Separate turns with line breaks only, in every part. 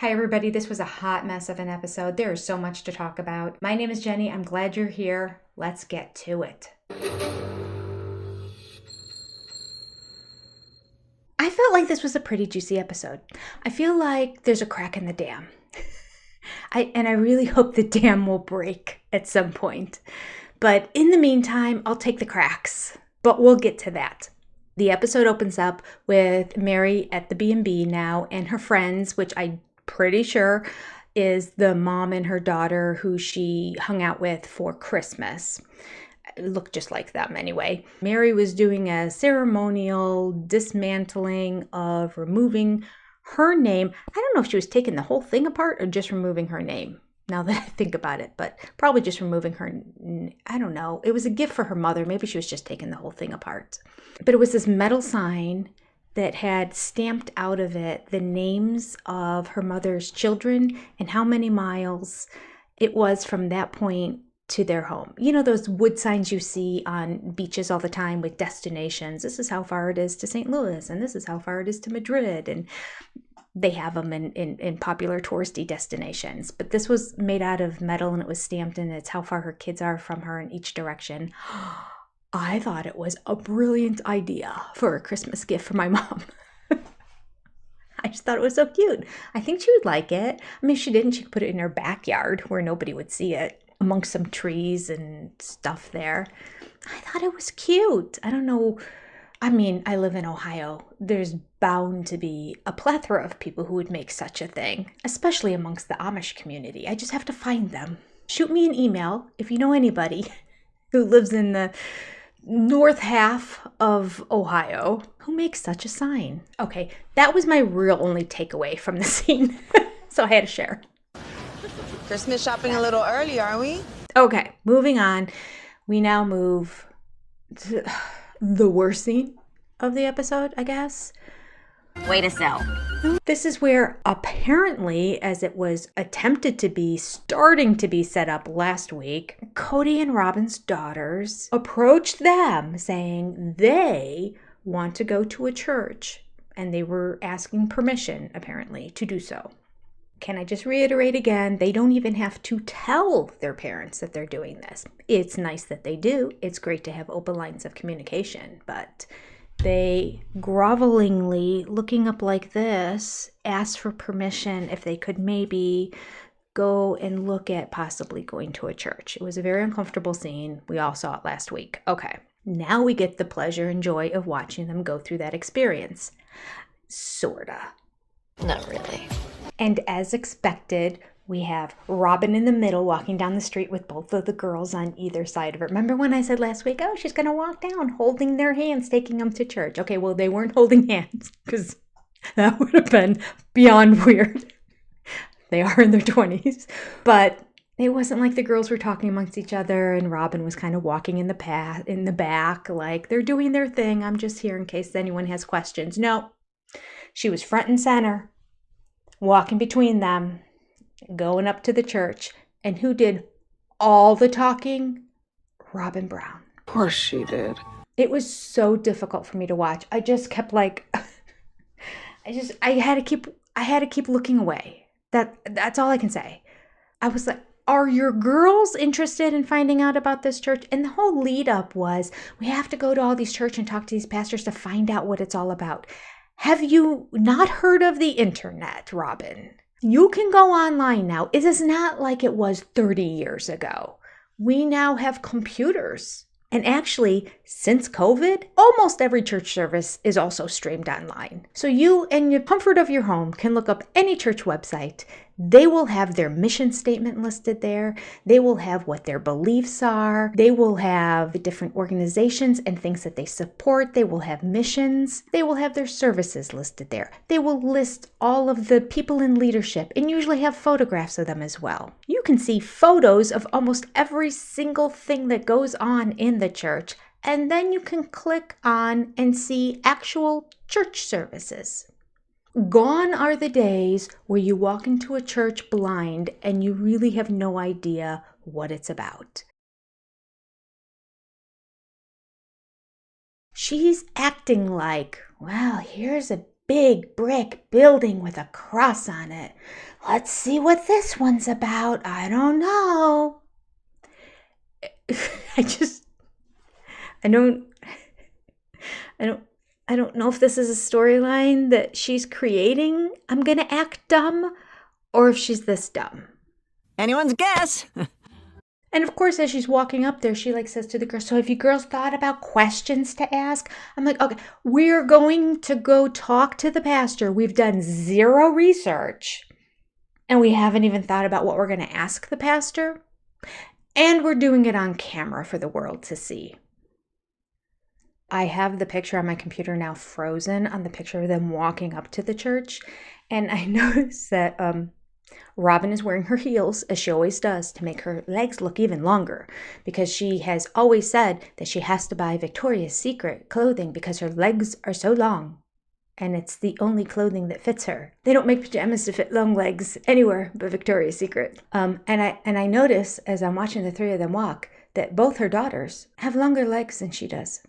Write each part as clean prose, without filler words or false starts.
Hi everybody, this was a hot mess of an episode. There is so much to talk about. My name is Jenny. I'm glad you're here. Let's get to it. I felt like this was a pretty juicy episode. I feel like there's a crack in the dam. I really hope the dam will break at some point. But in the meantime, I'll take the cracks. But we'll get to that. The episode opens up with Mary at the B&B now and her friends, which I'm pretty sure is the mom and her daughter who she hung out with for Christmas. It looked just like them anyway. Mary was doing a ceremonial dismantling of removing her name. I don't know if she was taking the whole thing apart or just removing her name. Now that I think about it, but probably just removing her, I don't know. It was a gift for her mother. Maybe she was just taking the whole thing apart. But it was this metal sign that had stamped out of it the names of her mother's children and how many miles it was from that point to their home. You know those wood signs you see on beaches all the time with destinations. This is how far it is to St. Louis, and this is how far it is to Madrid, and they have them in popular touristy destinations. But this was made out of metal and it was stamped and it's how far her kids are from her in each direction. I thought it was a brilliant idea for a Christmas gift for my mom. I just thought it was so cute. I think she would like it. I mean, if she didn't, she could put it in her backyard where nobody would see it, amongst some trees and stuff there. I thought it was cute. I don't know. I mean, I live in Ohio. There's bound to be a plethora of people who would make such a thing, especially amongst the Amish community. I just have to find them. Shoot me an email if you know anybody who lives in the north half of Ohio who makes such a sign. Okay, that was my real only takeaway from the scene. So I had to share.
Christmas shopping a little early, are we?
Okay, moving on. We now move to the worst scene of the episode, I guess.
Way to sell.
This is where apparently, as it was attempted to be, starting to be set up last week, Cody and Robin's daughters approached them saying they want to go to a church and they were asking permission, apparently, to do so. Can I just reiterate again, they don't even have to tell their parents that they're doing this. It's nice that they do. It's great to have open lines of communication, but they grovelingly, looking up like this, asked for permission if they could maybe go and look at possibly going to a church. It was a very uncomfortable scene. We all saw it last week. Okay, now we get the pleasure and joy of watching them go through that experience. Sorta.
Not really.
And as expected, we have Robin in the middle walking down the street with both of the girls on either side of her. Remember when I said last week, oh, she's going to walk down holding their hands, taking them to church. Okay, well, they weren't holding hands because that would have been beyond weird. They are in their 20s. But it wasn't like the girls were talking amongst each other and Robin was kind of walking in the back like they're doing their thing. I'm just here in case anyone has questions. No, she was front and center, walking between them, going up to the church. And who did all the talking? Robin Brown.
Of course she did.
It was so difficult for me to watch. I just kept like, I had to keep looking away. That's all I can say. I was like, are your girls interested in finding out about this church? And the whole lead up was, we have to go to all these churches and talk to these pastors to find out what it's all about. Have you not heard of the internet, Robin? You can go online now. It is not like it was 30 years ago. We now have computers. And actually, since COVID, almost every church service is also streamed online. So you, in the comfort of your home, can look up any church website. They will have their mission statement listed there. They will have what their beliefs are. They will have the different organizations and things that they support. They will have missions. They will have their services listed there. They will list all of the people in leadership and usually have photographs of them as well. You can see photos of almost every single thing that goes on in the church, and then you can click on and see actual church services. Gone are the days where you walk into a church blind and you really have no idea what it's about. She's acting like, well, here's a big brick building with a cross on it. Let's see what this one's about. I don't know. I don't know if this is a storyline that she's creating. I'm going to act dumb, or if she's this dumb.
Anyone's guess.
And of course, as she's walking up there, she says to the girls, so have you girls thought about questions to ask? I'm like, okay, we're going to go talk to the pastor. We've done zero research, and we haven't even thought about what we're going to ask the pastor. And we're doing it on camera for the world to see. I have the picture on my computer now frozen on the picture of them walking up to the church. And I noticed that Robin is wearing her heels, as she always does, to make her legs look even longer, because she has always said that she has to buy Victoria's Secret clothing because her legs are so long, and it's the only clothing that fits her. They don't make pajamas to fit long legs anywhere but Victoria's Secret. And I notice, as I'm watching the three of them walk, that both her daughters have longer legs than she does.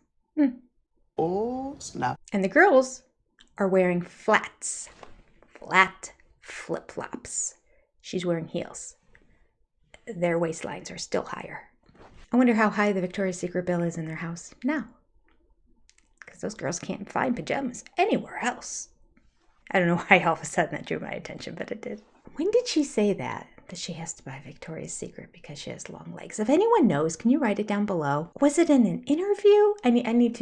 Oh, snap.
And the girls are wearing flat flip-flops. She's wearing heels. Their waistlines are still higher. I wonder how high the Victoria's Secret bill is in their house now. Because those girls can't find pajamas anywhere else. I don't know why all of a sudden that drew my attention, but it did. When did she say that she has to buy Victoria's Secret because she has long legs? If anyone knows, can you write it down below? Was it in an interview? I need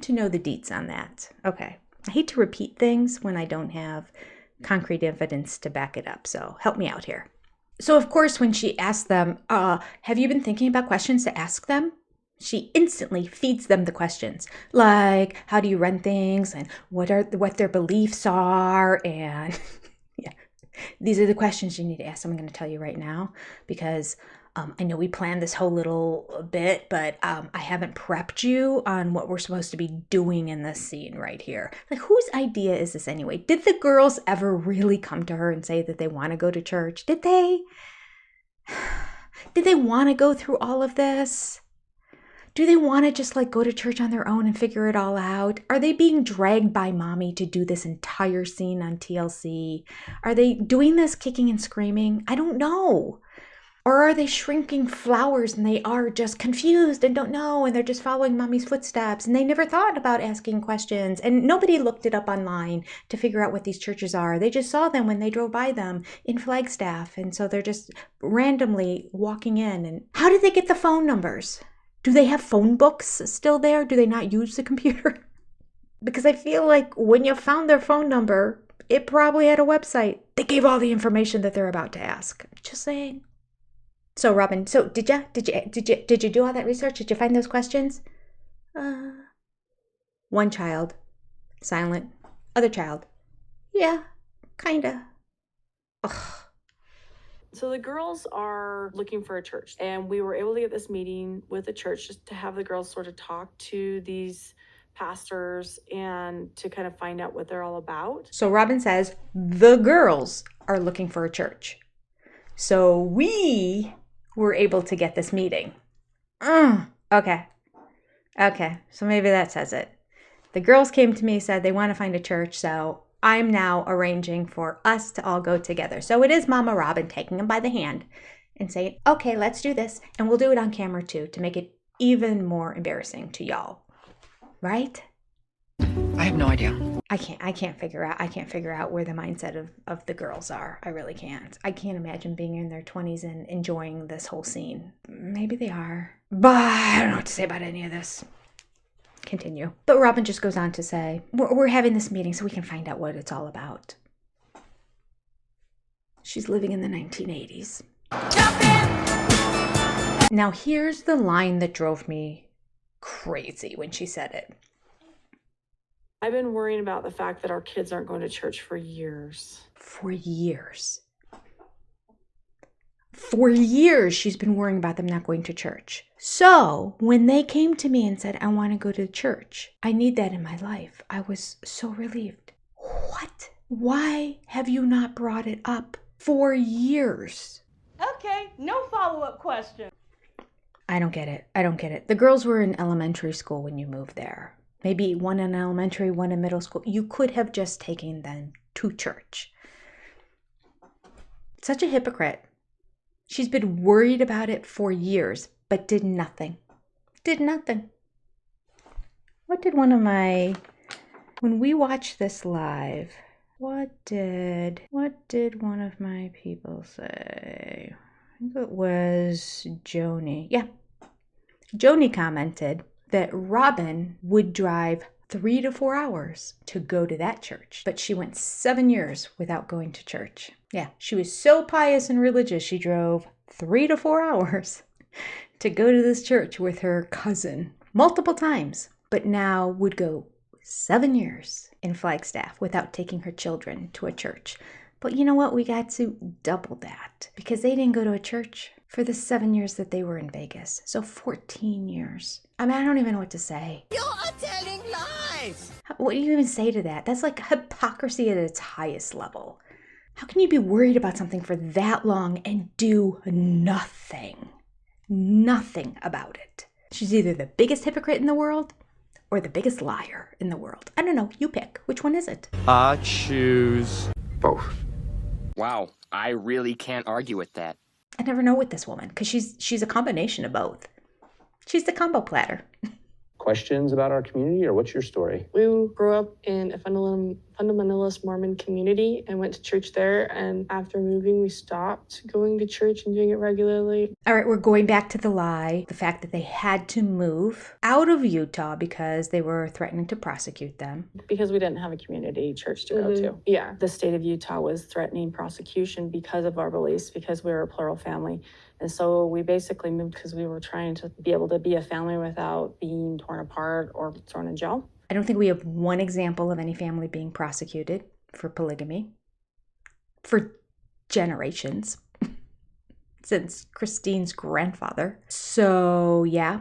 to know the deets on that. Okay. I hate to repeat things when I don't have concrete evidence to back it up, so help me out here. So of course, when she asked them, have you been thinking about questions to ask them? She instantly feeds them the questions, like how do you run things and what their beliefs are, and yeah, these are the questions you need to ask. I'm going to tell you right now because I know we planned this whole little bit, but I haven't prepped you on what we're supposed to be doing in this scene right here. Like, whose idea is this anyway? Did the girls ever really come to her and say that they want to go to church? Did they? Did they want to go through all of this? Do they want to just go to church on their own and figure it all out? Are they being dragged by mommy to do this entire scene on TLC? Are they doing this kicking and screaming? I don't know. Or are they shrinking flowers and they are just confused and don't know and they're just following mommy's footsteps and they never thought about asking questions and nobody looked it up online to figure out what these churches are. They just saw them when they drove by them in Flagstaff, and so they're just randomly walking in. And how did they get the phone numbers? Do they have phone books still there? Do they not use the computer? Because I feel like when you found their phone number, it probably had a website that gave all the information that they're about to ask. Just saying. So Robin, did you do all that research? Did you find those questions? One child, silent. Other child, yeah, kinda. Ugh.
So the girls are looking for a church, and we were able to get this meeting with the church just to have the girls sort of talk to these pastors and to kind of find out what they're all about.
So Robin says the girls are looking for a church. So we were able to get this meeting. Okay. So maybe that says it. The girls came to me and said they want to find a church, so I'm now arranging for us to all go together. So it is Mama Robin taking them by the hand and saying, okay, let's do this. And we'll do it on camera too to make it even more embarrassing to y'all. Right?
I have no idea.
I can't figure out where the mindset of the girls are. I really can't. I can't imagine being in their 20s and enjoying this whole scene. Maybe they are, but I don't know what to say about any of this. Continue. But Robin just goes on to say, we're having this meeting so we can find out what it's all about. She's living in the 1980s. Now here's the line that drove me crazy when she said it.
I've been worrying about the fact that our kids aren't going to church for years.
For years. For years, she's been worrying about them not going to church. So when they came to me and said, I want to go to church, I need that in my life, I was so relieved. What? Why have you not brought it up for years?
Okay, no follow-up question.
I don't get it. The girls were in elementary school when you moved there. maybe one in elementary, one in middle school. You could have just taken them to church. Such a hypocrite. She's been worried about it for years, but did nothing. Did nothing. What did when we watched this live, what did one of my people say? I think it was Joni. Yeah. Joni commented that Robin would drive 3 to 4 hours to go to that church, but she went 7 years without going to church. Yeah, she was so pious and religious, she drove 3 to 4 hours to go to this church with her cousin multiple times, but now would go 7 years in Flagstaff without taking her children to a church. But you know what? We got to double that because they didn't go to a church for the 7 years that they were in Vegas. So 14 years. I mean, I don't even know what to say.
You are telling lies!
What do you even say to that? That's like hypocrisy at its highest level. How can you be worried about something for that long and do nothing? Nothing about it. She's either the biggest hypocrite in the world or the biggest liar in the world. I don't know. You pick. Which one is it?
I choose
both. Wow, I really can't argue with that.
I never know with this woman because she's a combination of both. She's the combo platter.
Questions about our community, or what's your story?
We grew up in a fundamentalist Mormon community and went to church there. And after moving, we stopped going to church and doing it regularly.
All right, we're going back to the lie. The fact that they had to move out of Utah because they were threatening to prosecute them.
Because we didn't have a community church to go to. Yeah, the state of Utah was threatening prosecution because of our beliefs, because we were a plural family. And so we basically moved because we were trying to be able to be a family without being torn apart or thrown in jail.
I don't think we have one example of any family being prosecuted for polygamy for generations since Christine's grandfather. So yeah,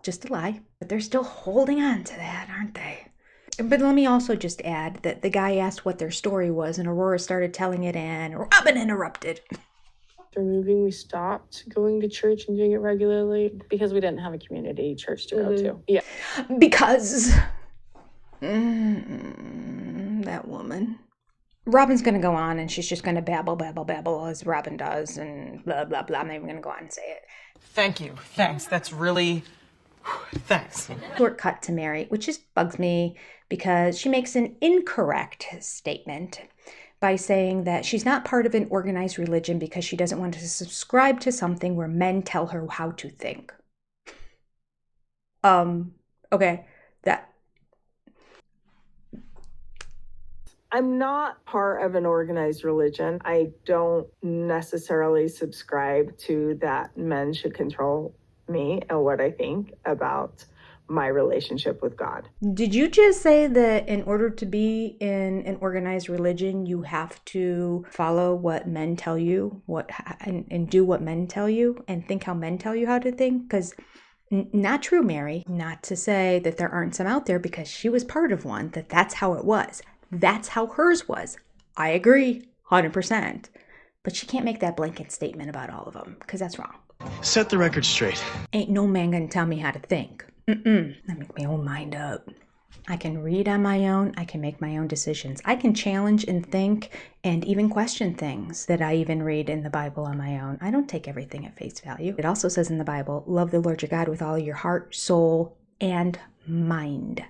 just a lie. But they're still holding on to that, aren't they? But let me also just add that the guy asked what their story was and Aurora started telling it and Robin interrupted.
After moving, we stopped going to church and doing it regularly because we didn't have a community church to go to. Yeah.
Because that woman. Robin's going to go on and she's just going to babble as Robin does and blah, blah, blah. I'm not even going to go on and say it.
Thank you. Thanks. That's really... Thanks.
Short cut to Mary, which just bugs me because she makes an incorrect statement by saying that she's not part of an organized religion because she doesn't want to subscribe to something where men tell her how to think. Okay, that...
I'm not part of an organized religion. I don't necessarily subscribe to that men should control me and what I think about my relationship with God.
Did you just say that in order to be in an organized religion, you have to follow what men tell you, and do what men tell you, and think how men tell you how to think? Because not true, Mary. Not to say that there aren't some out there, because she was part of one, that's how it was. That's how hers was. I agree, 100%. But she can't make that blanket statement about all of them, because that's wrong.
Set the record straight.
Ain't no man gonna tell me how to think. I make my own mind up. I can read on my own. I can make my own decisions. I can challenge and think and even question things that I even read in the Bible on my own. I don't take everything at face value. It also says in the Bible, love the Lord your God with all your heart, soul, and mind.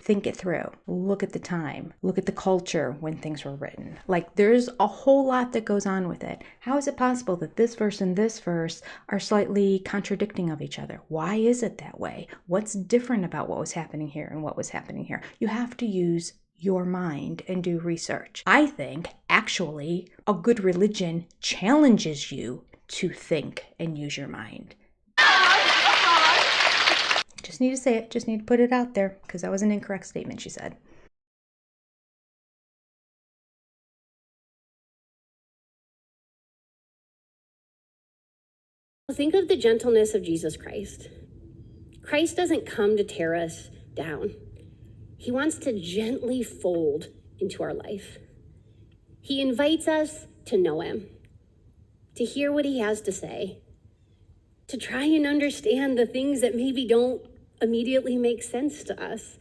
Think it through. Look at the time. Look at the culture when things were written. Like, there's a whole lot that goes on with it. How is it possible that this verse and this verse are slightly contradicting of each other? Why is it that way? What's different about what was happening here and what was happening here? You have to use your mind and do research. I think, actually, a good religion challenges you to think and use your mind. Just need to say it. Just need to put it out there because that was an incorrect statement she said.
Think of the gentleness of Jesus Christ. Christ doesn't come to tear us down. He wants to gently fold into our life. He invites us to know him, to hear what he has to say, to try and understand the things that maybe don't immediately makes sense to us.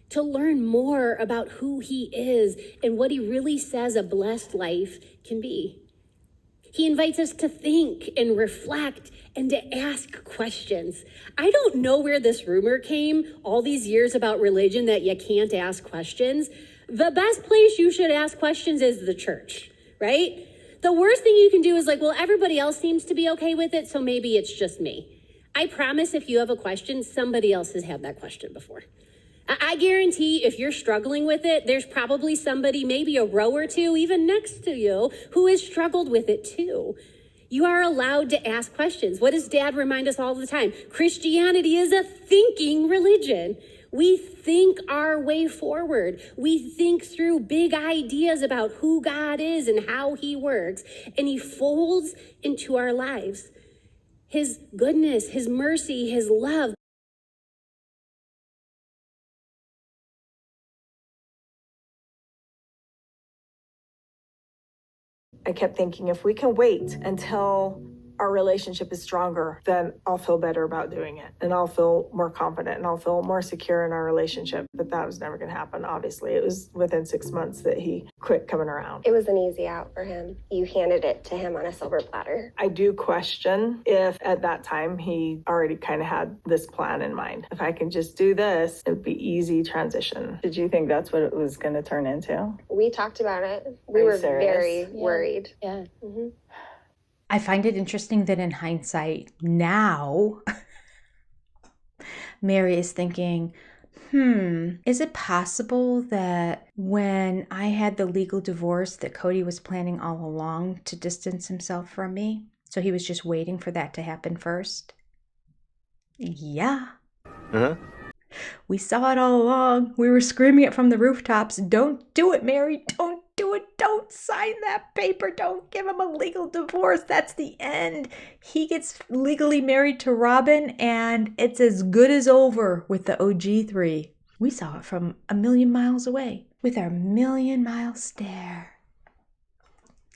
To learn more about who he is and what he really says a blessed life can be. He invites us to think and reflect and to ask questions. I don't know where this rumor came all these years about religion that you can't ask questions. The best place you should ask questions is the church, right? The worst thing you can do is like, well, everybody else seems to be okay with it, so maybe it's just me. I promise if you have a question, somebody else has had that question before. I guarantee if you're struggling with it, there's probably somebody, maybe a row or two, even next to you, who has struggled with it too. You are allowed to ask questions. What does Dad remind us all the time? Christianity is a thinking religion. We think our way forward. We think through big ideas about who God is and how he works, and he folds into our lives his goodness, his mercy, his love.
I kept thinking, if we can wait until our relationship is stronger, then I'll feel better about doing it. And I'll feel more confident and I'll feel more secure in our relationship. But that was never going to happen, obviously. It was within 6 months that he quit coming around.
It was an easy out for him. You handed it to him on a silver platter.
I do question if at that time he already kind of had this plan in mind. If I can just do this, it would be easy transition. Did you think that's what it was going to turn into?
We talked about it. We were very worried.
Yeah.
Mm-hmm.
I find it interesting that in hindsight now, Mary is thinking, is it possible that when I had the legal divorce that Cody was planning all along to distance himself from me? So he was just waiting for that to happen first? Yeah.
Uh-huh.
We saw it all along. We were screaming it from the rooftops. Don't do it, Mary. Don't do it. Don't sign that paper. Don't give him a legal divorce. That's the end. He gets legally married to Robin, and it's as good as over with the OG3. We saw it from a million miles away with our million-mile stare.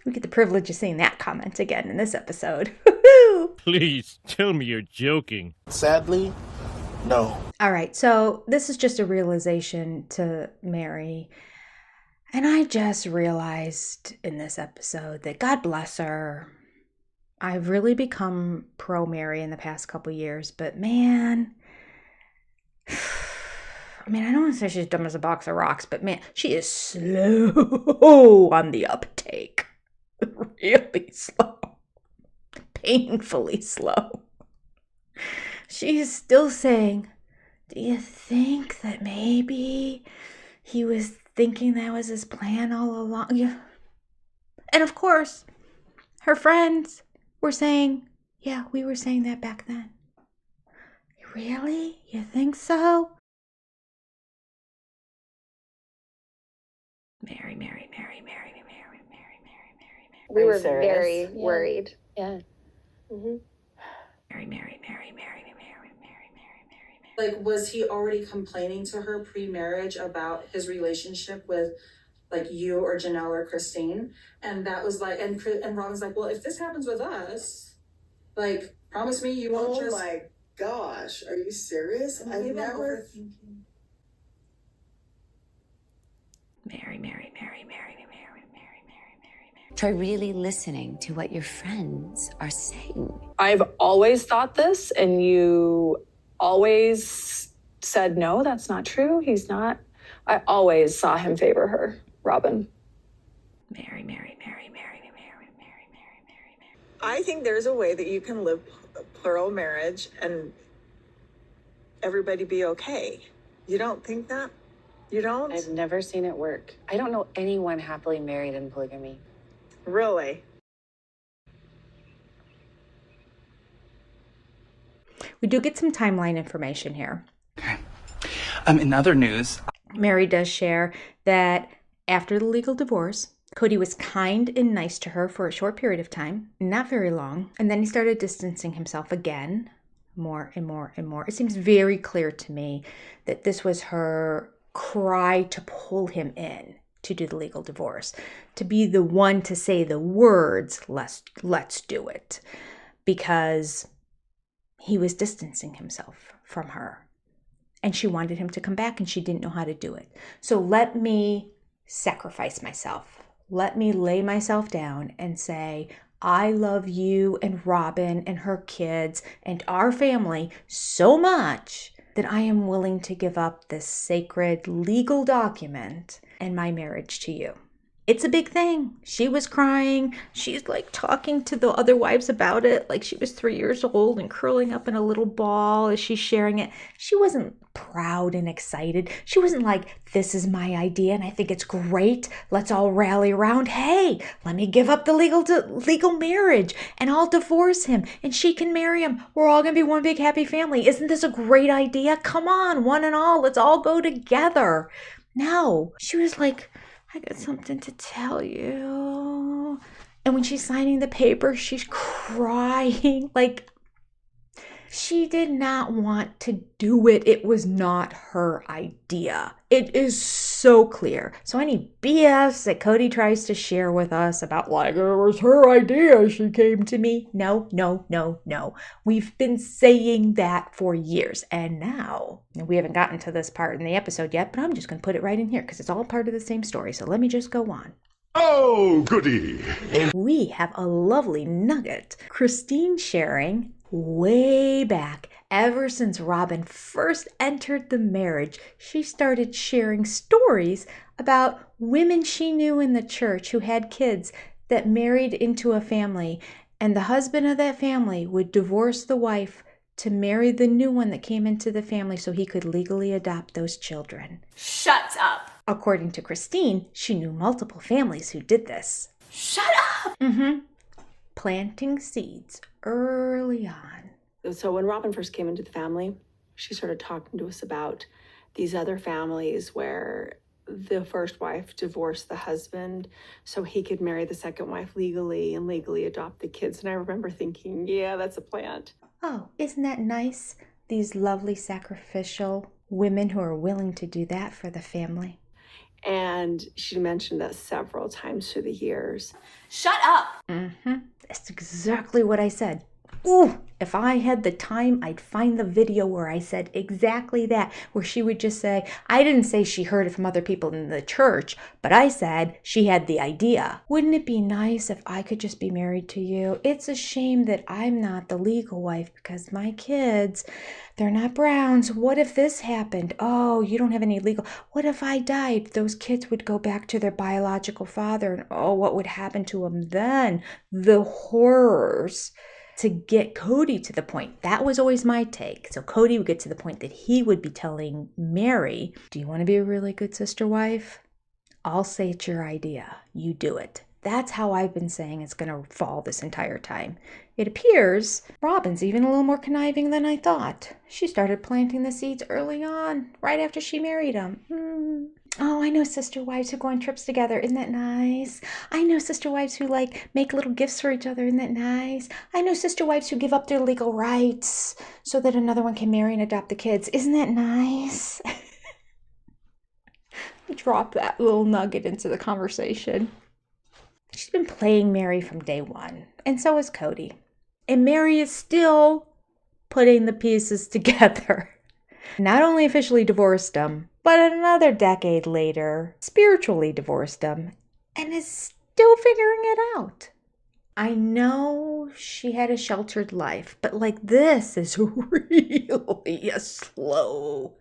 We get the privilege of seeing that comment again in this episode.
Please, tell me you're joking.
Sadly, no.
All right, so this is just a realization to Mary. And I just realized in this episode that God bless her. I've really become pro-Mary in the past couple years, but man, I mean, I don't want to say she's dumb as a box of rocks, but man, she is slow on the uptake. Really slow. Painfully slow. She's still saying, do you think that maybe he was thinking that was his plan all along? Yeah. And of course, her friends were saying, yeah, we were saying that back then. Really? You think so? Mary.
We were very worried.
Yeah.
Mm-hmm.
Mary.
Like, was he already complaining to her pre-marriage about his relationship with, like, you or Janelle or Christine? And that was like, and Robin's like, well, if this happens with us, like, promise me you won't just...
Oh my gosh, are you serious? I never...
Mary.
Try really listening to what your friends are saying.
I've always thought this, and you always said, no, that's not true. He's not. I always saw him favor her, Robin.
Mary.
I think there's a way that you can live plural marriage and everybody be okay. You don't think that? You don't?
I've never seen it work. I don't know anyone happily married in polygamy.
Really?
We do get some timeline information here.
Okay. In other news,
Mary does share that after the legal divorce, Cody was kind and nice to her for a short period of time, not very long, and then he started distancing himself again, more and more. It seems very clear to me that this was her cry to pull him in to do the legal divorce, to be the one to say the words, let's do it, because he was distancing himself from her. and she wanted him to come back and she didn't know how to do it. So let me sacrifice myself. Let me lay myself down and say, I love you and Robin and her kids and our family so much that I am willing to give up this sacred legal document and my marriage to you. It's a big thing. She was crying. She's like talking to the other wives about it like she was 3 years old and curling up in a little ball as she's sharing it. She wasn't proud and excited. She wasn't like, this is my idea and I think it's great. Let's all rally around. Hey, let me give up the legal marriage and I'll divorce him and she can marry him. We're all going to be one big happy family. Isn't this a great idea? Come on, one and all. Let's all go together. No, she was like, I got something to tell you. And when she's signing the paper, she's crying. Like, she did not want to do it. It was not her idea. It is so clear. So any BS that Cody tries to share with us about like, it was her idea, she came to me. No, no, no, no. We've been saying that for years. And now, we haven't gotten to this part in the episode yet, but I'm just going to put it right in here because it's all part of the same story. So let me just go on.
Oh, goody.
We have a lovely nugget. Christine sharing way back, ever since Robin first entered the marriage, she started sharing stories about women she knew in the church who had kids that married into a family, and the husband of that family would divorce the wife to marry the new one that came into the family so he could legally adopt those children.
Shut up.
According to Christine, she knew multiple families who did this.
Shut up.
Planting seeds early on.
So when Robin first came into the family, she started talking to us about these other families where the first wife divorced the husband so he could marry the second wife legally and legally adopt the kids. And I remember thinking, yeah, that's a plant.
Oh, isn't that nice? These lovely sacrificial women who are willing to do that for the family.
And she mentioned that several times through the years.
Shut up.
That's exactly what I said. Ooh, if I had the time, I'd find the video where I said exactly that, where she would just say, I didn't say she heard it from other people in the church, but I said she had the idea. Wouldn't it be nice if I could just be married to you? It's a shame that I'm not the legal wife because my kids, they're not Browns. What if this happened? Oh, you don't have any legal. What if I died? Those kids would go back to their biological father, and oh, what would happen to them then? The horrors. To get Cody to the point. That was always my take. So Cody would get to the point that he would be telling Mary, do you want to be a really good sister wife? I'll say it's your idea. You do it. That's how I've been saying it's going to fall this entire time. It appears Robin's even a little more conniving than I thought. She started planting the seeds early on, right after she married him. Oh, I know sister wives who go on trips together. Isn't that nice? I know sister wives who make little gifts for each other. Isn't that nice? I know sister wives who give up their legal rights so that another one can marry and adopt the kids. Isn't that nice? Drop that little nugget into the conversation. She's been playing Mary from day one, and so is Cody. And Mary is still putting the pieces together. Not only officially divorced him, but another decade later, spiritually divorced him, and is still figuring it out. I know she had a sheltered life, but this is really a slow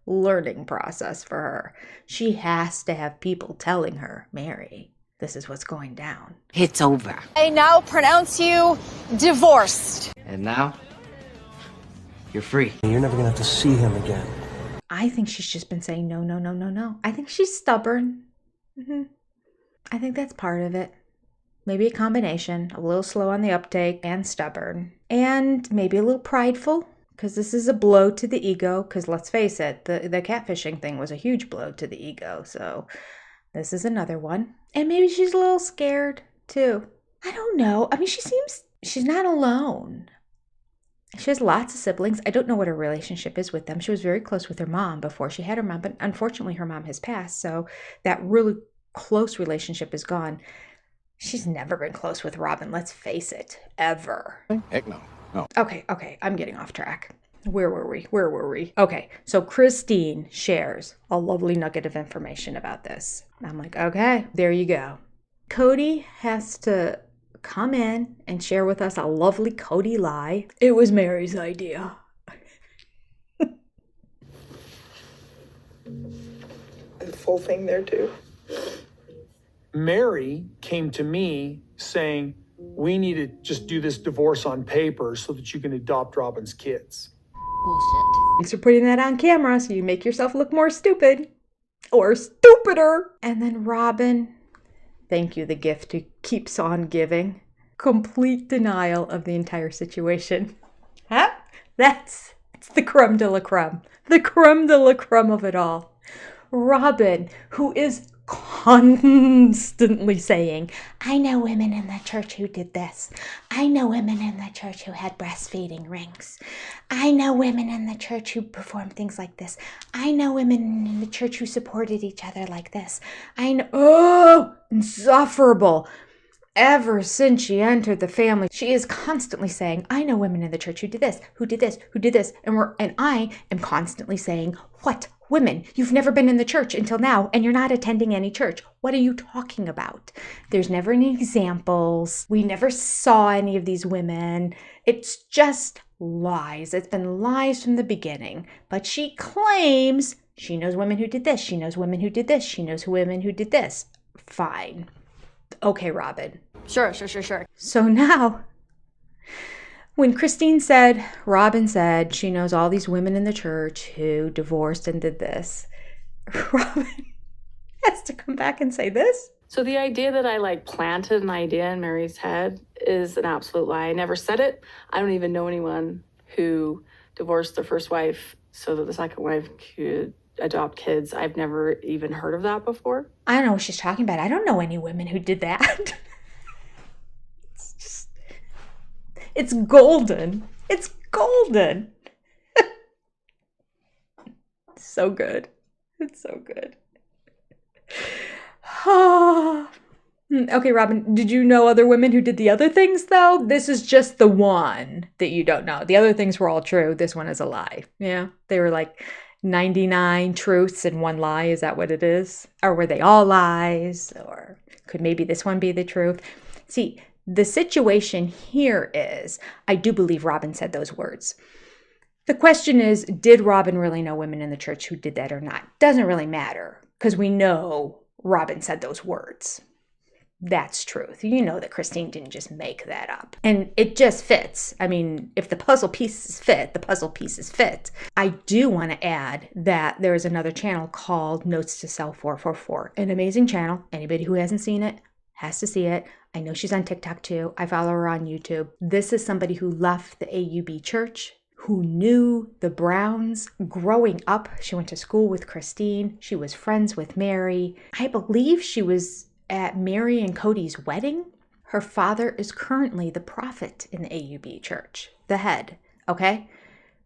learning process for her. She has to have people telling her, Mary, this is what's going down.
It's over.
I now pronounce you divorced.
And now, you're free.
You're never gonna have to see him again.
I think she's just been saying no, no, no, no, no. I think she's stubborn. I think that's part of it. Maybe a combination, a little slow on the uptake and stubborn. And maybe a little prideful, because this is a blow to the ego, because let's face it, the catfishing thing was a huge blow to the ego, so this is another one. And maybe she's a little scared, too. I don't know. I mean, she's not alone. She has lots of siblings. I don't know what her relationship is with them. She was very close with her mom before she had her mom, but unfortunately her mom has passed, so that really close relationship is gone. She's never been close with Robin, let's face it, ever.
Heck no.
Okay, I'm getting off track. Where were we? Okay, so Christine shares a lovely nugget of information about this. I'm like, okay, there you go. Cody has to come in and share with us a lovely Cody lie. It was Mary's idea.
The full thing there too.
Mary came to me saying, we need to just do this divorce on paper so that you can adopt Robin's kids.
Bullshit.
Thanks for putting that on camera so you make yourself look more stupid. Or stupider. And then Robin, thank you, the gift who keeps on giving. Complete denial of the entire situation. Huh? That's the creme de la creme. The creme de la creme of it all. Robin, who is constantly saying, I know women in the church who did this. I know women in the church who had breastfeeding rings. I know women in the church who performed things like this. I know women in the church who supported each other like this. I know, oh, insufferable. Ever since she entered the family, she is constantly saying, I know women in the church who did this, who did this, who did this. And I am constantly saying, what? Women, you've never been in the church until now, and you're not attending any church. What are you talking about? There's never any examples. We never saw any of these women. It's just lies. It's been lies from the beginning. But she claims she knows women who did this. She knows women who did this. She knows women who did this. Fine. Okay, Robin.
Sure.
So now, when Robin said she knows all these women in the church who divorced and did this, Robin has to come back and say this?
So the idea that I planted an idea in Mary's head is an absolute lie. I never said it. I don't even know anyone who divorced their first wife so that the second wife could adopt kids. I've never even heard of that before.
I don't know what she's talking about. I don't know any women who did that. It's golden. It's golden. So good. It's so good. Okay, Robin, did you know other women who did the other things, though? This is just the one that you don't know. The other things were all true. This one is a lie. Yeah, they were like 99 truths and one lie. Is that what it is? Or were they all lies? Or could maybe this one be the truth? See, the situation here is, I do believe Robin said those words. The question is, did Robin really know women in the church who did that or not? Doesn't really matter, because we know Robin said those words. That's truth. You know that Christine didn't just make that up. And it just fits. I mean, if the puzzle pieces fit, the puzzle pieces fit. I do want to add that there is another channel called Notes to Self 444. An amazing channel. Anybody who hasn't seen it has to see it. I know she's on TikTok too. I follow her on YouTube. This is somebody who left the AUB church, who knew the Browns growing up. She went to school with Christine. She was friends with Mary. I believe she was at Mary and Cody's wedding. Her father is currently the prophet in the AUB church, the head, okay?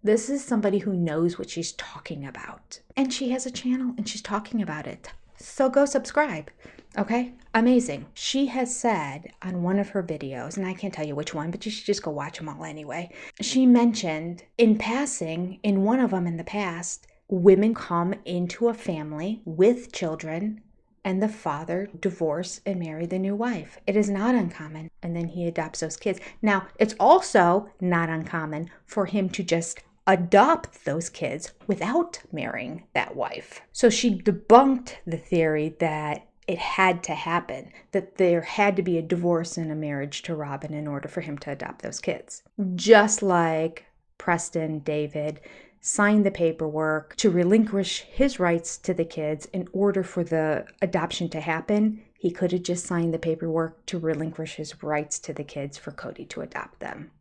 This is somebody who knows what she's talking about. And she has a channel and she's talking about it. So go subscribe, okay? Amazing. She has said on one of her videos, and I can't tell you which one, but you should just go watch them all anyway. She mentioned in passing, in one of them in the past, women come into a family with children and the father divorce and marry the new wife. It is not uncommon. And then he adopts those kids. Now, it's also not uncommon for him to just adopt those kids without marrying that wife. So she debunked the theory that it had to happen, that there had to be a divorce and a marriage to Robin in order for him to adopt those kids. Just like Preston David signed the paperwork to relinquish his rights to the kids in order for the adoption to happen, he could have just signed the paperwork to relinquish his rights to the kids for Cody to adopt them.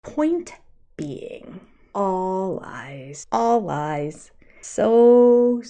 Point being, all lies, all lies. So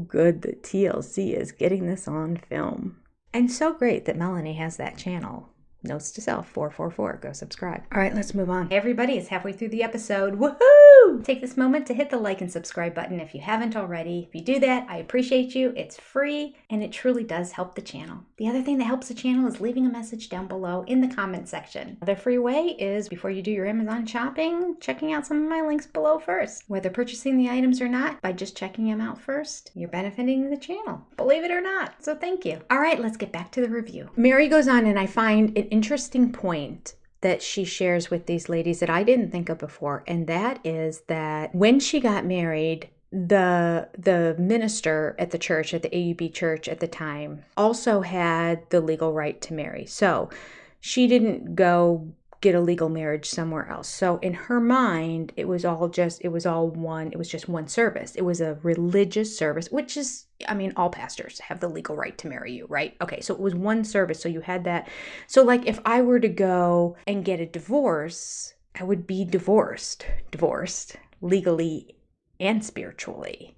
good that TLC is getting this on film. And so great that Melanie has that channel. Notes to Self 444. Go subscribe. All right, let's move on. Hey everybody, it's halfway through the episode. Woohoo! Woo! Take this moment to hit the like and subscribe button if you haven't already. If you do that, I appreciate you. It's free and it truly does help the channel. The other thing that helps the channel is leaving a message down below in the comment section. Another free way is before you do your Amazon shopping, checking out some of my links below first. Whether purchasing the items or not, by just checking them out first, you're benefiting the channel. Believe it or not. So thank you. All right, let's get back to the review. Mary goes on, and I find an interesting point that she shares with these ladies that I didn't think of before, and that is that when she got married, the minister at the church, at the AUB church at the time, also had the legal right to marry. So she didn't go get a legal marriage somewhere else. So in her mind, it was just one service. It was a religious service, which is, I mean, all pastors have the legal right to marry you, right? Okay, so it was one service. So you had that. So like if I were to go and get a divorce, I would be divorced legally and spiritually.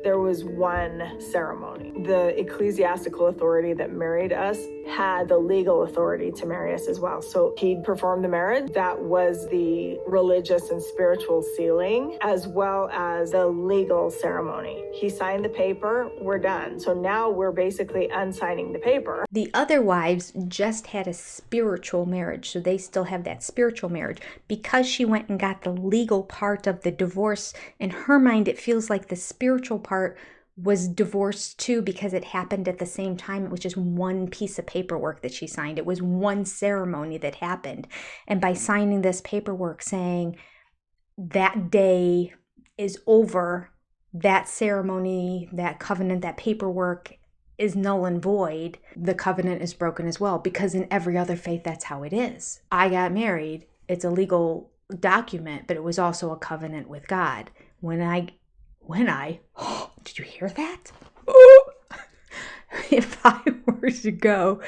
There was one ceremony. The ecclesiastical authority that married us had the legal authority to marry us as well. So he'd perform the marriage. That was the religious and spiritual sealing, as well as the legal ceremony. He signed the paper, we're done. So now we're basically unsigning the paper.
The other wives just had a spiritual marriage, so they still have that spiritual marriage. Because she went and got the legal part of the divorce, in her mind, it feels like the spiritual part was divorced too, because it happened at the same time. It was just one piece of paperwork that she signed. It was one ceremony that happened. And by signing this paperwork saying that day is over, that ceremony, that covenant, that paperwork is null and void, the covenant is broken as well, because in every other faith, that's how it is. I got married. It's a legal document, but it was also a covenant with God. When I, did you hear that? If I were to go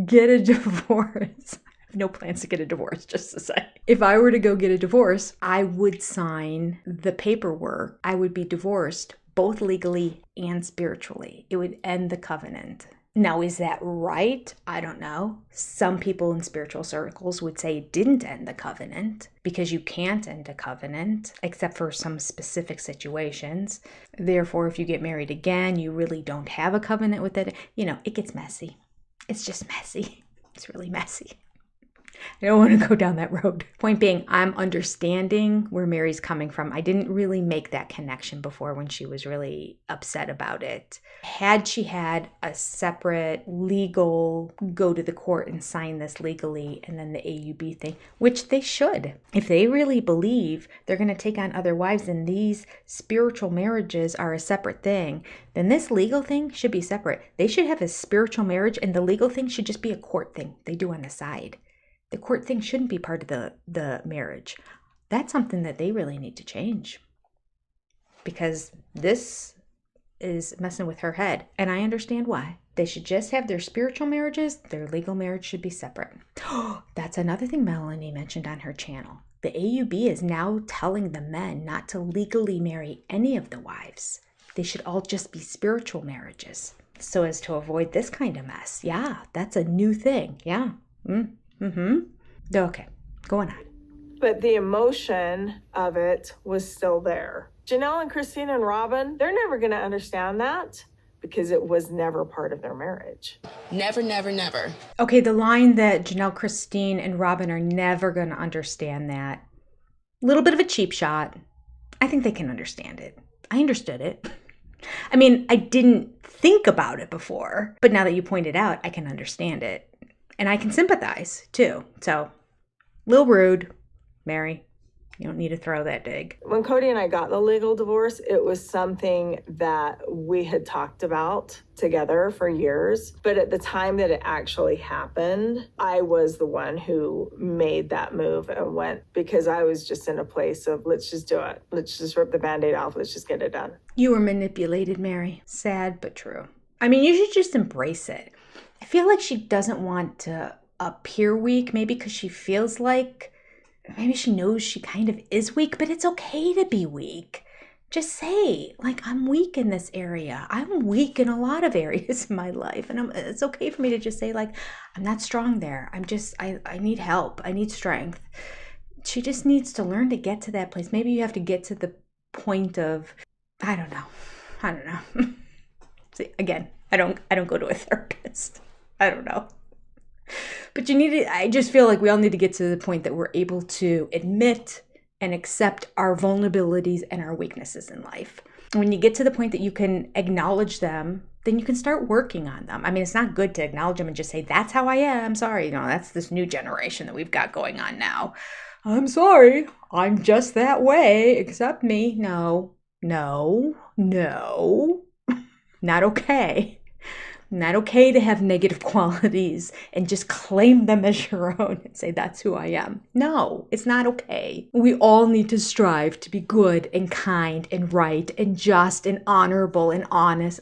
get a divorce, I have no plans to get a divorce, just to say. If I were to go get a divorce, I would sign the paperwork. I would be divorced both legally and spiritually. It would end the covenant. Now, is that right? I don't know. Some people in spiritual circles would say it didn't end the covenant, because you can't end a covenant except for some specific situations. Therefore, if you get married again, you really don't have a covenant with it. You know, it gets messy. It's just messy. It's really messy. I don't want to go down that road. Point being, I'm understanding where Mary's coming from. I didn't really make that connection before when she was really upset about it. Had she had a separate legal go to the court and sign this legally, and then the AUB thing, which they should. If they really believe they're going to take on other wives and these spiritual marriages are a separate thing, then this legal thing should be separate. They should have a spiritual marriage, and the legal thing should just be a court thing they do on the side. The court thing shouldn't be part of the marriage. That's something that they really need to change, because this is messing with her head, and I understand why. They should just have their spiritual marriages. Their legal marriage should be separate. That's another thing Melanie mentioned on her channel. The AUB is now telling the men not to legally marry any of the wives. They should all just be spiritual marriages, so as to avoid this kind of mess. Yeah, that's a new thing. Yeah. Okay, going on.
But the emotion of it was still there. Janelle and Christine and Robin, they're never going to understand that, because it was never part of their marriage.
Never, never, never.
Okay, the line that Janelle, Christine, and Robin are never going to understand that. A little bit of a cheap shot. I think they can understand it. I understood it. I mean, I didn't think about it before, but now that you point it out, I can understand it. And I can sympathize, too. So, a little rude, Mary. You don't need to throw that dig.
When Cody and I got the legal divorce, it was something that we had talked about together for years. But at the time that it actually happened, I was the one who made that move and went, because I was just in a place of, let's just do it. Let's just rip the Band-Aid off. Let's just get it done.
You were manipulated, Mary. Sad, but true. I mean, you should just embrace it. I feel like she doesn't want to appear weak, maybe because she feels like, maybe she knows she kind of is weak, but it's okay to be weak. Just say, like, I'm weak in this area. I'm weak in a lot of areas in my life. And it's okay for me to just say, like, I'm not strong there. I need help. I need strength. She just needs to learn to get to that place. Maybe you have to get to the point of, I don't know. See, again, I don't go to a therapist. I don't know. But I just feel like we all need to get to the point that we're able to admit and accept our vulnerabilities and our weaknesses in life. When you get to the point that you can acknowledge them, then you can start working on them. I mean, it's not good to acknowledge them and just say, that's how I am. Sorry. That's this new generation that we've got going on now. I'm sorry. I'm just that way. Accept me. No. Not okay. Not okay to have negative qualities and just claim them as your own and say, that's who I am. No, it's not okay. We all need to strive to be good and kind and right and just and honorable and honest.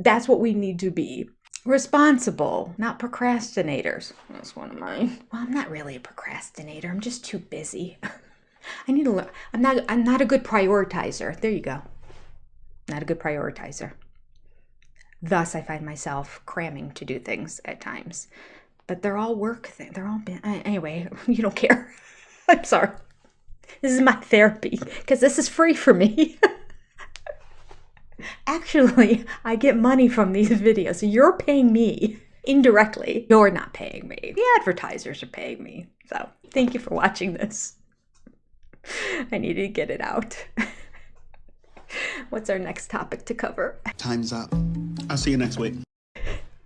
That's what we need to be. Responsible, not procrastinators. That's one of mine. Well, I'm not really a procrastinator. I'm just too busy. I need to learn. I'm not a good prioritizer. There you go. Not a good prioritizer. Thus, I find myself cramming to do things at times. But they're all work things. They're all... Anyway, you don't care. I'm sorry. This is my therapy, because this is free for me. Actually, I get money from these videos. So you're paying me indirectly. You're not paying me. The advertisers are paying me. So thank you for watching this. I needed to get it out. What's our next topic to cover?
Time's up. I'll see you next week.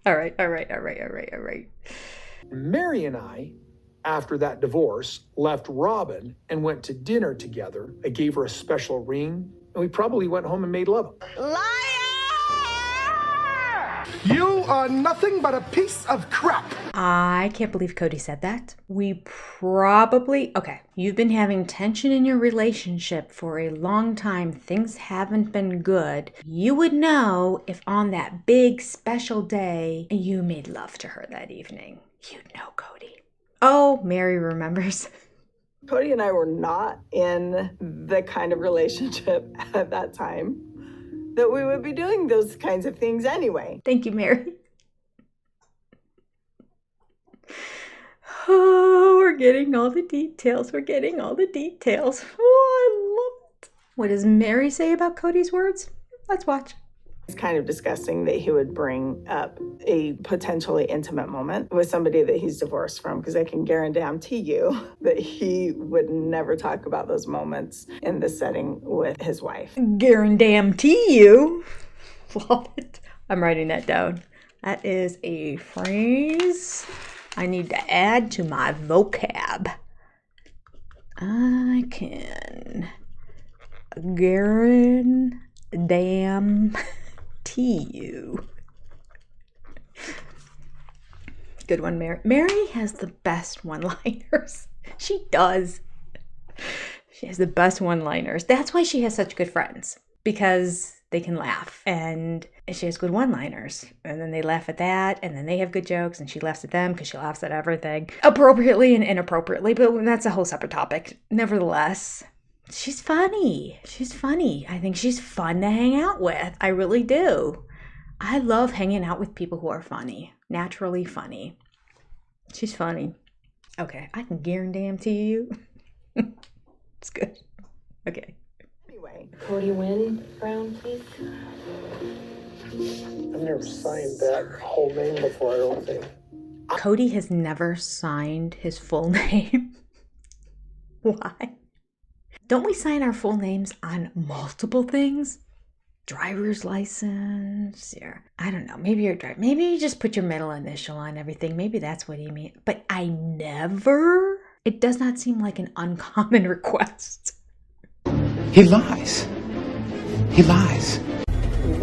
All right.
Mary and I, after that divorce, left Robin and went to dinner together. I gave her a special ring, and we probably went home and made love.
You are nothing but a piece of crap.
I can't believe Cody said that. Okay, you've been having tension in your relationship for a long time. Things haven't been good. You would know if on that big special day you made love to her that evening. You'd know, Cody. Oh, Mary remembers.
Cody and I were not in the kind of relationship at that time that we would be doing those kinds of things anyway.
Thank you, Mary. Oh, we're getting all the details. Oh, I love it. What does Mary say about Cody's words? Let's watch.
It's kind of disgusting that he would bring up a potentially intimate moment with somebody that he's divorced from, because I can guarantee you that he would never talk about those moments in the setting with his wife.
Guarantee you. Love it. I'm writing that down. That is a phrase I need to add to my vocab. I can guarantee you. Good one, Mary. Mary has the best one-liners. She does. She has the best one-liners. That's why she has such good friends, because they can laugh, and she has good one-liners, and then they laugh at that, and then they have good jokes, and she laughs at them because she laughs at everything, appropriately and inappropriately, but that's a whole separate topic. Nevertheless, she's funny. I think she's fun to hang out with. I really do. I love hanging out with people who are funny, naturally funny. She's funny. Okay, I can guarantee you. It's good. Okay.
Anyway,
Cody Wynn Brown, please.
I've never signed that whole name before, I don't think.
Cody has never signed his full name. Why? Don't we sign our full names on multiple things? Driver's license, I don't know, maybe you just put your middle initial on everything. Maybe that's what he means. But I never. It does not seem like an uncommon request.
He lies.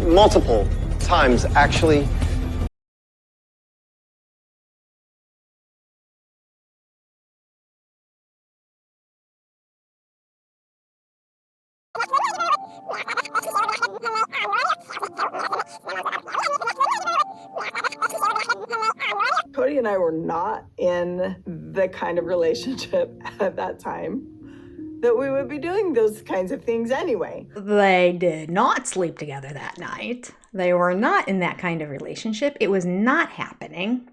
Multiple times, actually.
Cody and I were not in the kind of relationship at that time that we would be doing those kinds of things anyway.
They did not sleep together that night. They were not in that kind of relationship. It was not happening.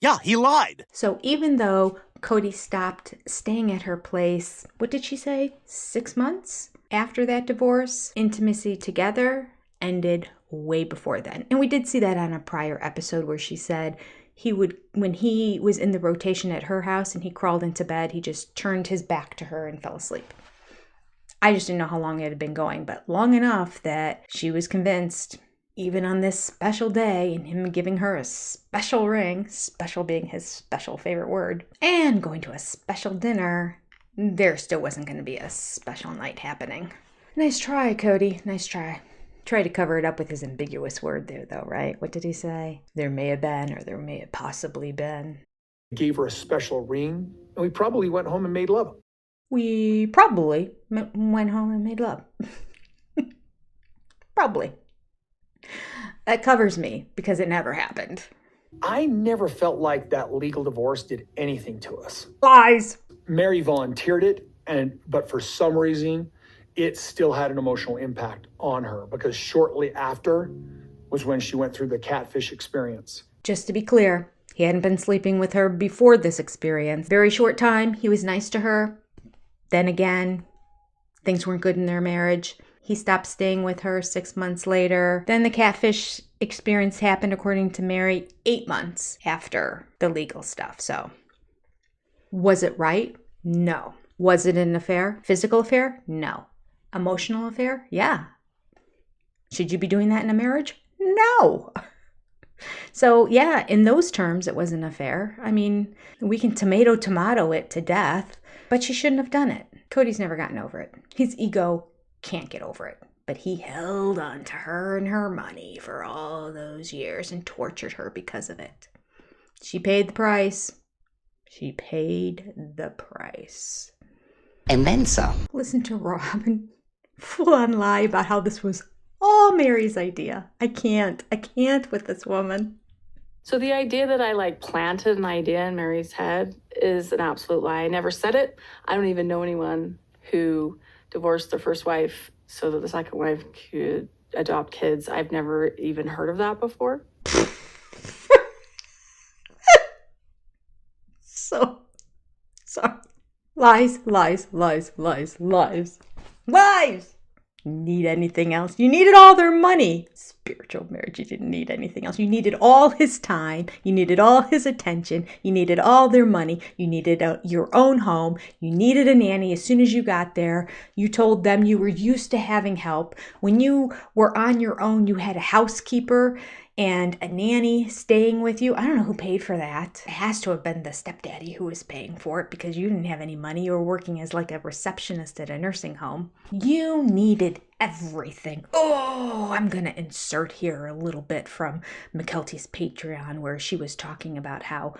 Yeah, he lied.
So even though Cody stopped staying at her place. What did she say? 6 months after that divorce. Intimacy together ended way before then. And we did see that on a prior episode where she said when he was in the rotation at her house and he crawled into bed, he just turned his back to her and fell asleep. I just didn't know how long it had been going, but long enough that she was convinced, even on this special day and him giving her a special ring, special being his special favorite word, and going to a special dinner, there still wasn't going to be a special night happening. Nice try, Cody. Nice try. Try to cover it up with his ambiguous word there, though, right? What did he say? There may have been, or there may have possibly been.
Gave her a special ring, and we probably went home and made love.
We probably went home and made love. Probably. That covers me because it never happened.
I never felt like that legal divorce did anything to us.
Lies.
Mary volunteered it, but for some reason, it still had an emotional impact on her because shortly after was when she went through the catfish experience.
Just to be clear, he hadn't been sleeping with her before this experience. Very short time, he was nice to her. Then again, things weren't good in their marriage. He stopped staying with her 6 months later. Then the catfish experience happened, according to Mary, 8 months after the legal stuff. So, was it right? No. Was it an affair? Physical affair? No. Emotional affair? Yeah. Should you be doing that in a marriage? No. So, yeah, in those terms, it was an affair. I mean, we can tomato it to death, but she shouldn't have done it. Cody's never gotten over it. His ego can't get over it. But he held on to her and her money for all those years and tortured her because of it. She paid the price. She paid the price.
And then some.
Listen to Robin full on lie about how this was all Mary's idea. I can't with this woman.
So the idea that I planted an idea in Mary's head is an absolute lie. I never said it. I don't even know anyone who divorced their first wife so that the second wife could adopt kids. I've never even heard of that before.
So sorry. Lies. Need anything else? You needed all their money. Spiritual marriage, you didn't need anything else. You needed all his time. You needed all his attention. You needed all their money. You needed your own home. You needed a nanny as soon as you got there. You told them you were used to having help. When you were on your own, you had a housekeeper and a nanny staying with you. I don't know who paid for that. It has to have been the stepdaddy who was paying for it because you didn't have any money. You were working as a receptionist at a nursing home. You needed everything. Oh, I'm going to insert here a little bit from McKelty's Patreon where she was talking about how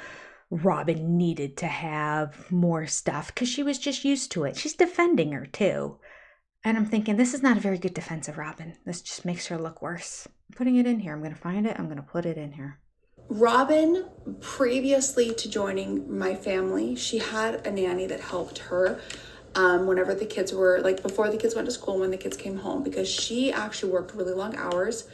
Robin needed to have more stuff because she was just used to it. She's defending her too. And I'm thinking, this is not a very good defense of Robin. This just makes her look worse. I'm putting it in here. I'm going to find it. I'm going to put it in here.
Robin, previously to joining my family, she had a nanny that helped her whenever the kids were, before the kids went to school, when the kids came home, because she actually worked really long hours.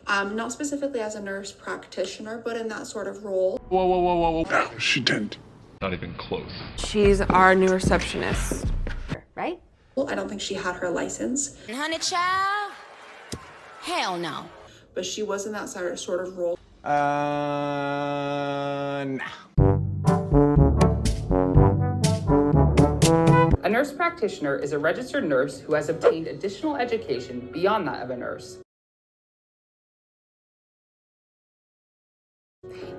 Not specifically as a nurse practitioner, but in that sort of role.
Whoa. No, she didn't.
Not even close.
She's our new receptionist.
Right?
Well, I don't think she had her license.
Honey child? Hell no.
But she was in that sort of role.
Nah.
A nurse practitioner is a registered nurse who has obtained additional education beyond that of a nurse.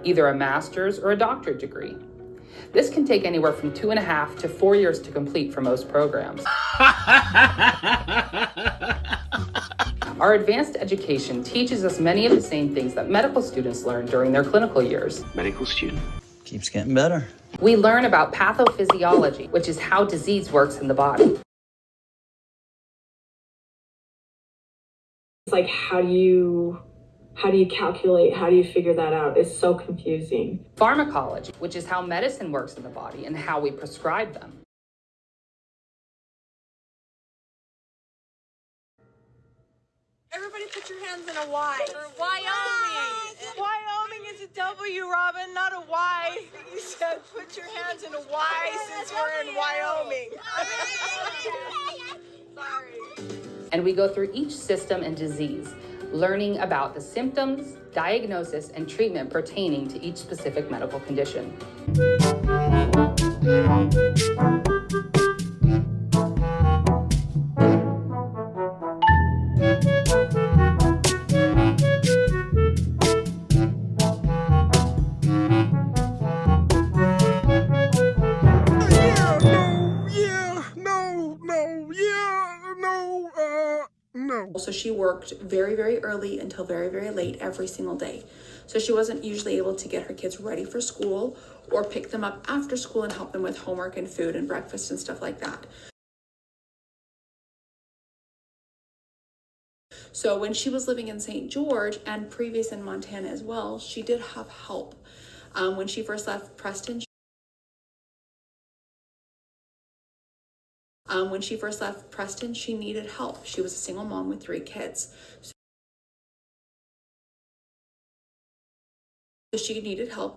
Either a master's or a doctorate degree. This can take anywhere from 2.5 to 4 years to complete for most programs. Our advanced education teaches us many of the same things that medical students learn during their clinical years.
Medical student. Keeps getting better.
We learn about pathophysiology, which is how disease works in the body.
It's how do you calculate? How do you figure that out? It's so confusing.
Pharmacology, which is how medicine works in the body and how we prescribe them.
Everybody put your hands in a Y.
For Wyoming.
Wyoming is a W, Robin, not a Y. You said put your hands in a Y since we're in Wyoming. Sorry.
And we go through each system and disease, learning about the symptoms, diagnosis, and treatment pertaining to each specific medical condition.
So she worked very, very early until very, very late every single day. So she wasn't usually able to get her kids ready for school or pick them up after school and help them with homework and food and breakfast and stuff like that. So when she was living in St. George and previous in Montana as well, she did have help. When she first left Preston, she needed help. She was a single mom with 3 kids. So she needed help.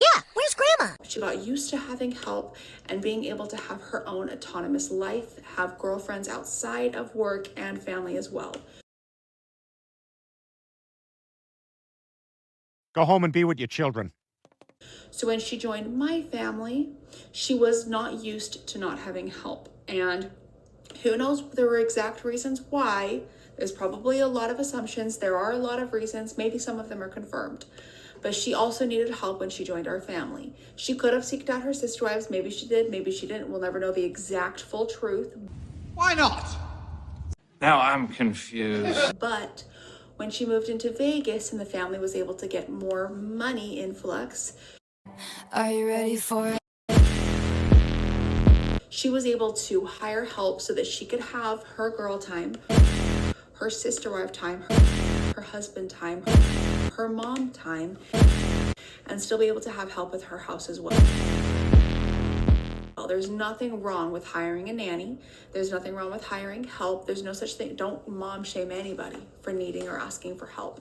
Yeah, where's Grandma?
She got used to having help and being able to have her own autonomous life, have girlfriends outside of work and family as well.
Go home and be with your children.
So when she joined my family, she was not used to not having help. And who knows there were exact reasons why. There's probably a lot of assumptions. There are a lot of reasons. Maybe some of them are confirmed. But she also needed help when she joined our family. She could have seeked out her sister wives. Maybe she did. Maybe she didn't. We'll never know the exact full truth.
Why not?
Now I'm confused.
But when she moved into Vegas and the family was able to get more money influx,
Are you ready for it?
she was able to hire help so that she could have her girl time, her sister wife time, her husband time, her mom time, and still be able to have help with her house as well. There's nothing wrong with hiring a nanny. There's nothing wrong with hiring help. There's no such thing. Don't mom shame anybody for needing or asking for help.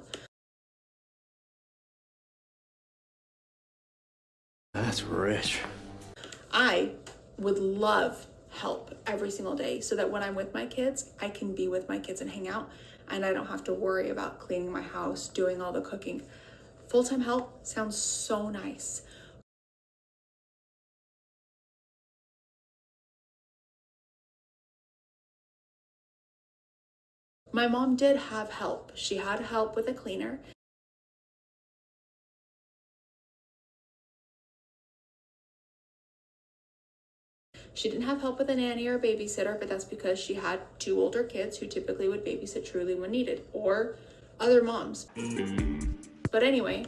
That's rich.
I would love help every single day so that when I'm with my kids, I can be with my kids and hang out, and I don't have to worry about cleaning my house, doing all the cooking. Full-time help sounds so nice. My mom did have help. She had help with a cleaner. She didn't have help with a nanny or a babysitter, but that's because she had 2 older kids who typically would babysit truly when needed, or other moms. But anyway.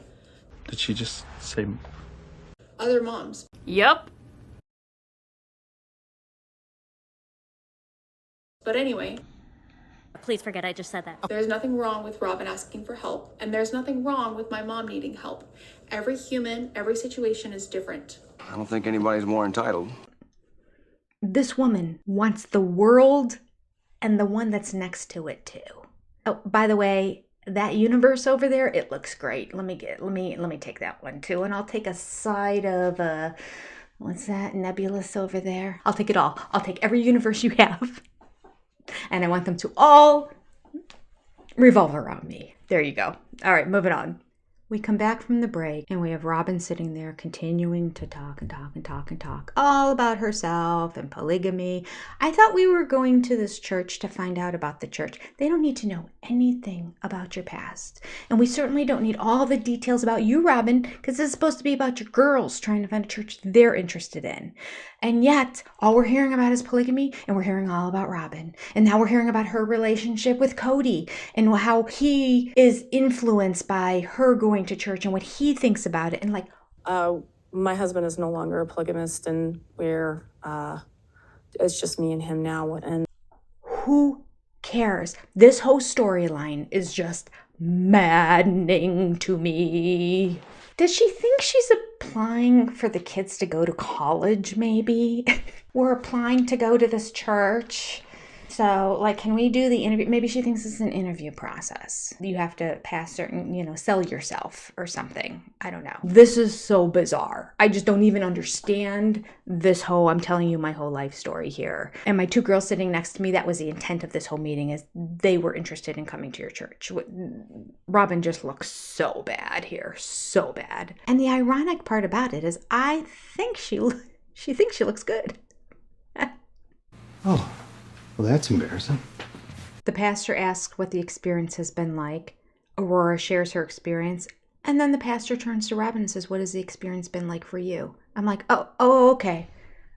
Did she just say
other moms?
Yep.
But anyway.
Please forget I just said that.
There's nothing wrong with Robin asking for help, and there's nothing wrong with my mom needing help. Every human, every situation is different.
I don't think anybody's more entitled.
This woman wants the world and the one that's next to it too. Oh, by the way, that universe over there, it looks great. Let me take that one too, and I'll take a side of what's that nebulous over there? I'll take it all. I'll take every universe you have. And I want them to all revolve around me. There you go. All right, moving on. We come back from the break and we have Robin sitting there continuing to talk and talk and talk and talk all about herself and polygamy. I thought we were going to this church to find out about the church. They don't need to know anything about your past. And we certainly don't need all the details about you, Robin, because this is supposed to be about your girls trying to find a church they're interested in. And yet, all we're hearing about is polygamy, and we're hearing all about Robin. And now we're hearing about her relationship with Cody and how he is influenced by her going to church and what he thinks about it. And like,
my husband is no longer a polygamist, and we're it's just me and him now. And
who cares? This whole storyline is just maddening to me. Does she think she's applying for the kids to go to college, maybe? We're applying to go to this church. So, like, can we do the interview? Maybe she thinks it's an interview process. You have to pass certain, sell yourself or something. I don't know. This is so bizarre. I just don't even understand this whole, I'm telling you my whole life story here. And my two girls sitting next to me, that was the intent of this whole meeting, is they were interested in coming to your church. Robin just looks so bad here. So bad. And the ironic part about it is I think she thinks she looks good.
Oh. Well, that's embarrassing.
The pastor asks what the experience has been like. Aurora shares her experience. And then the pastor turns to Robin and says, what has the experience been like for you? I'm like, oh, okay.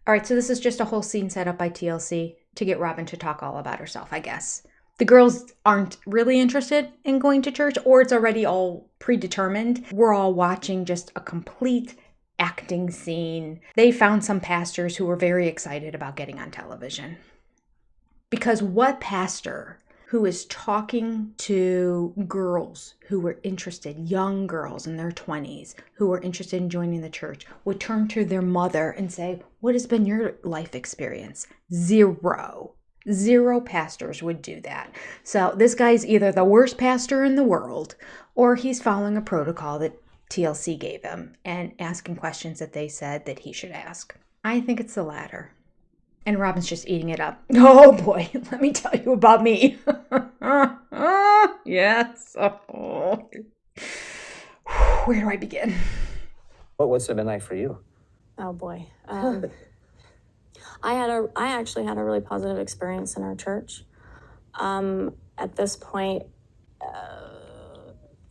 All right, so this is just a whole scene set up by TLC to get Robin to talk all about herself, I guess. The girls aren't really interested in going to church, or it's already all predetermined. We're all watching just a complete acting scene. They found some pastors who were very excited about getting on television. Because what pastor who is talking to girls who were interested, young girls in their 20s, who were interested in joining the church, would turn to their mother and say, what has been your life experience? Zero pastors would do that. So this guy's either the worst pastor in the world, or he's following a protocol that TLC gave him and asking questions that they said that he should ask. I think it's the latter. And Robin's just eating it up. Oh boy, let me tell you about me. Yes. Oh. Where do I begin?
What's it been like for you?
Oh boy. I actually had a really positive experience in our church. At this point,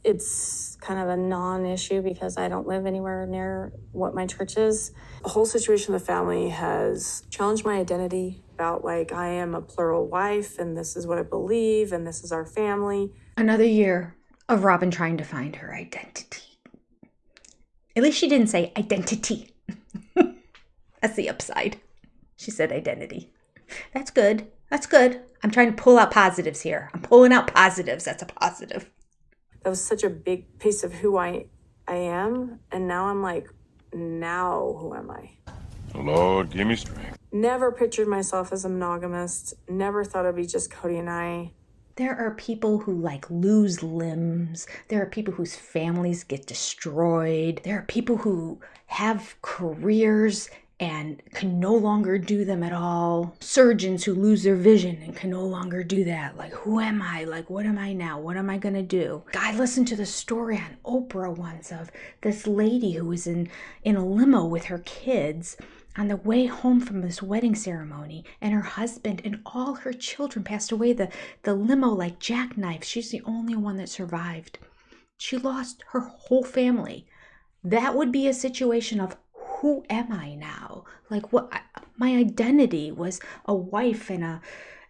it's kind of a non-issue because I don't live anywhere near what my church is.
The whole situation of the family has challenged my identity about, like, I am a plural wife and this is what I believe and this is our family.
Another year of Robin trying to find her identity. At least she didn't say identity. That's the upside. She said identity. That's good. That's good. I'm trying to pull out positives here. I'm pulling out positives. That's a positive.
That was such a big piece of who I am. And now I'm like, now who am I?
Lord, give me strength.
Never pictured myself as a monogamist. Never thought it'd be just Cody and I.
There are people who lose limbs. There are people whose families get destroyed. There are people who have careers and can no longer do them at all. Surgeons who lose their vision and can no longer do that. Like, who am I? Like, what am I now? What am I gonna do? I listened to the story on Oprah once of this lady who was in a limo with her kids on the way home from this wedding ceremony, and her husband and all her children passed away. The limo like jackknife. She's the only one that survived. She lost her whole family. That would be a situation of, who am I now? Like, what? My identity was a wife and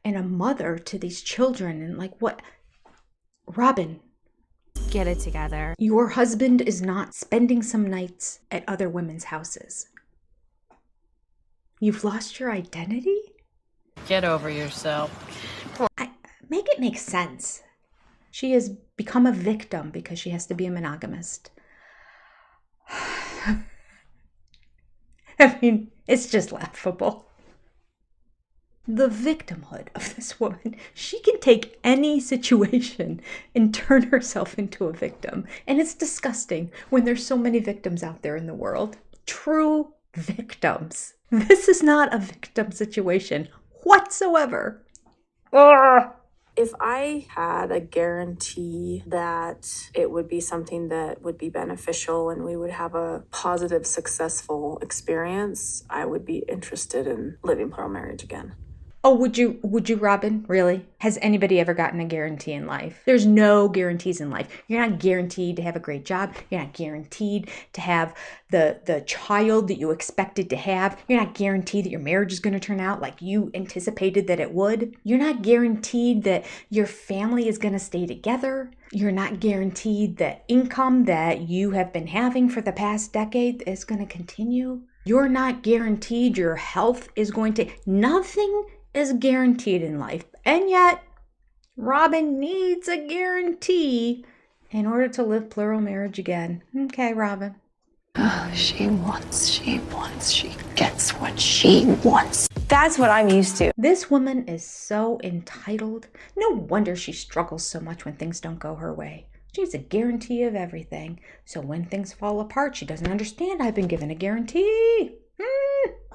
a mother to these children, and like, what? Robin,
get it together.
Your husband is not spending some nights at other women's houses. You've lost your identity?
Get over yourself.
Make it make sense. She has become a victim because she has to be a monogamist. I mean, it's just laughable. The victimhood of this woman. She can take any situation and turn herself into a victim. And it's disgusting when there's so many victims out there in the world. True victims. This is not a victim situation whatsoever. Ugh.
If I had a guarantee that it would be something that would be beneficial and we would have a positive, successful experience, I would be interested in living plural marriage again.
Oh, would you, Robin? Really? Has anybody ever gotten a guarantee in life? There's no guarantees in life. You're not guaranteed to have a great job. You're not guaranteed to have the child that you expected to have. You're not guaranteed that your marriage is going to turn out like you anticipated that it would. You're not guaranteed that your family is going to stay together. You're not guaranteed that income that you have been having for the past decade is going to continue. You're not guaranteed your health is going to... Nothing is guaranteed in life. And yet, Robin needs a guarantee in order to live plural marriage again. Okay, Robin.
Oh, she gets what she wants.
That's what I'm used to.
This woman is so entitled. No wonder she struggles so much when things don't go her way. She needs a guarantee of everything. So when things fall apart, she doesn't understand I've been given a guarantee.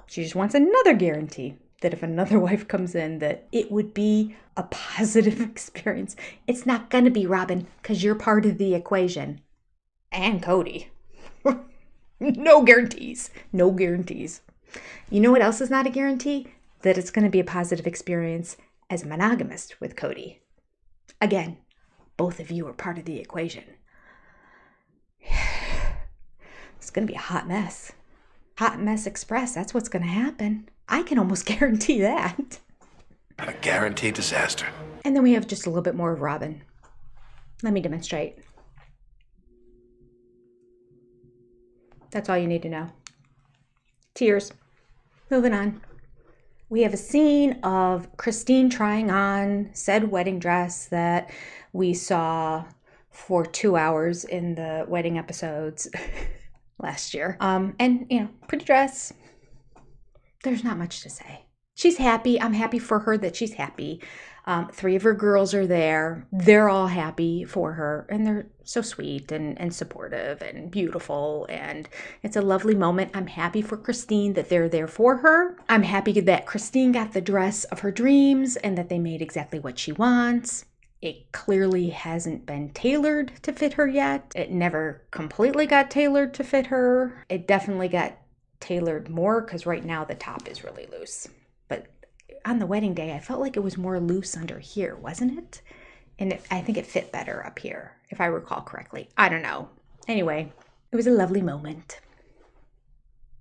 She just wants another guarantee that if another wife comes in, that it would be a positive experience. It's not going to be, Robin, because you're part of the equation. And Cody. No guarantees. No guarantees. You know what else is not a guarantee? That it's going to be a positive experience as a monogamist with Cody. Again, both of you are part of the equation. It's going to be a hot mess. Hot mess express. That's what's going to happen. I can almost guarantee that.
A guaranteed disaster.
And then we have just a little bit more of Robin. Let me demonstrate. That's all you need to know. Tears. Moving on. We have a scene of Christine trying on said wedding dress that we saw for 2 hours in the wedding episodes last year. And, you know, pretty dress. There's not much to say. She's happy. I'm happy for her that she's happy. 3 of her girls are there. They're all happy for her. And they're so sweet and supportive and beautiful. And it's a lovely moment. I'm happy for Christine that they're there for her. I'm happy that Christine got the dress of her dreams and that they made exactly what she wants. It clearly hasn't been tailored to fit her yet. It never completely got tailored to fit her. It definitely got tailored more because right now the top is really loose. But on the wedding day, I felt like it was more loose under here, wasn't it? And I think it fit better up here, if I recall correctly. I don't know. Anyway, it was a lovely moment.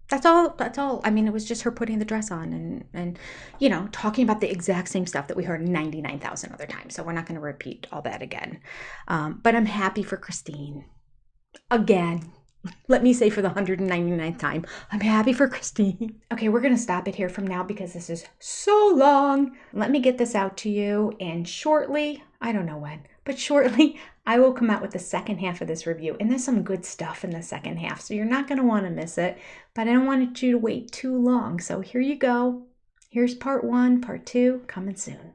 That's all. I mean, it was just her putting the dress on and you know, talking about the exact same stuff that we heard 99,000 other times. So we're not going to repeat all that again. But I'm happy for Christine. Again. Let me say for the 199th time, I'm happy for Christine. Okay, we're going to stop it here from now because this is so long. Let me get this out to you, and shortly, I don't know when, but shortly, I will come out with the second half of this review. And there's some good stuff in the second half, so you're not going to want to miss it, but I don't want you to wait too long. So here you go. Here's part 1, part 2, coming soon.